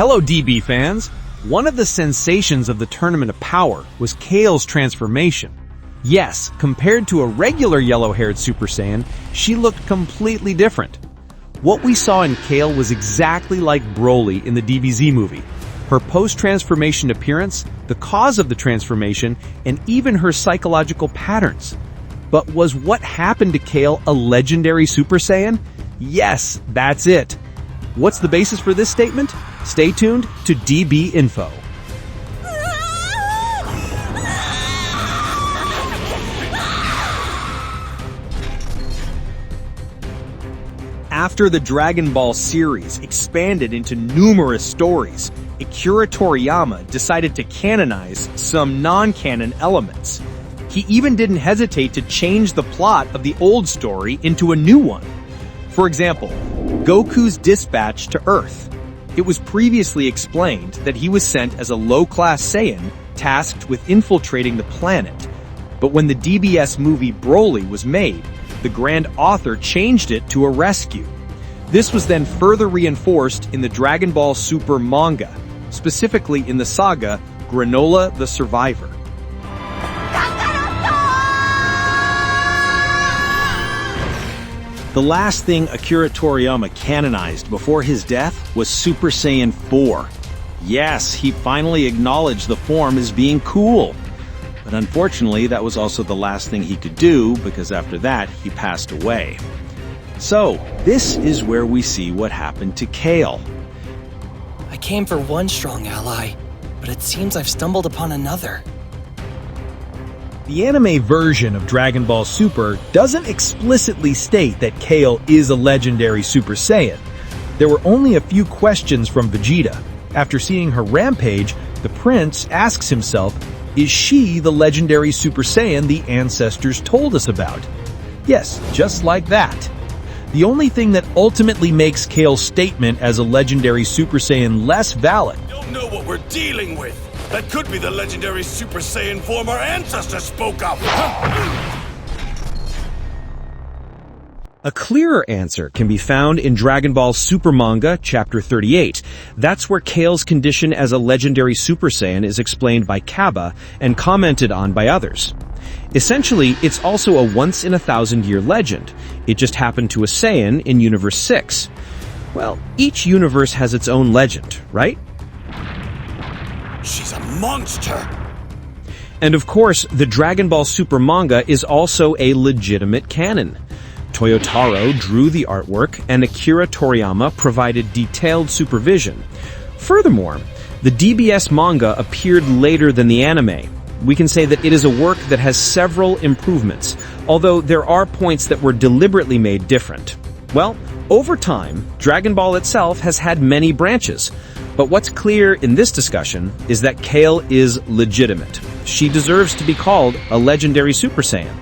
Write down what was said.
Hello DB fans! One of the sensations of the Tournament of Power was Kale's transformation. Yes, compared to a regular yellow-haired Super Saiyan, she looked completely different. What we saw in Kale was exactly like Broly in the DBZ movie. Her post-transformation appearance, the cause of the transformation, and even her psychological patterns. But was what happened to Kale a legendary Super Saiyan? Yes, that's it. What's the basis for this statement? Stay tuned to DB Info. After the Dragon Ball series expanded into numerous stories, Akira Toriyama decided to canonize some non-canon elements. He even didn't hesitate to change the plot of the old story into a new one. For example, Goku's dispatch to Earth. It was previously explained that he was sent as a low-class Saiyan tasked with infiltrating the planet. But when the DBS movie Broly was made, the grand author changed it to a rescue. This was then further reinforced in the Dragon Ball Super manga, specifically in the saga Granolah The Survivor. The last thing Akira Toriyama canonized before his death was Super Saiyan 4. Yes, he finally acknowledged the form as being cool. But unfortunately, that was also the last thing he could do, because after that, he passed away. So, this is where we see what happened to Kale. I came for one strong ally, but it seems I've stumbled upon another. The anime version of Dragon Ball Super doesn't explicitly state that Kale is a legendary Super Saiyan. There were only a few questions from Vegeta. After seeing her rampage, the prince asks himself, is she the legendary Super Saiyan the ancestors told us about? Yes, just like that. The only thing that ultimately makes Kale's statement as a legendary Super Saiyan less valid. Don't know what we're dealing with. That could be the legendary Super Saiyan form our ancestors spoke of. A clearer answer can be found in Dragon Ball Super Manga, Chapter 38. That's where Kale's condition as a legendary Super Saiyan is explained by Kaba and commented on by others. Essentially, it's also a once-in-a-thousand-year legend. It just happened to a Saiyan in Universe 6. Well, each universe has its own legend, right? She's a monster! And of course, the Dragon Ball Super manga is also a legitimate canon. Toyotaro drew the artwork, and Akira Toriyama provided detailed supervision. Furthermore, the DBS manga appeared later than the anime. We can say that it is a work that has several improvements, although there are points that were deliberately made different. Well, over time, Dragon Ball itself has had many branches. But what's clear in this discussion is that Kale is legitimate. She deserves to be called a legendary Super Saiyan.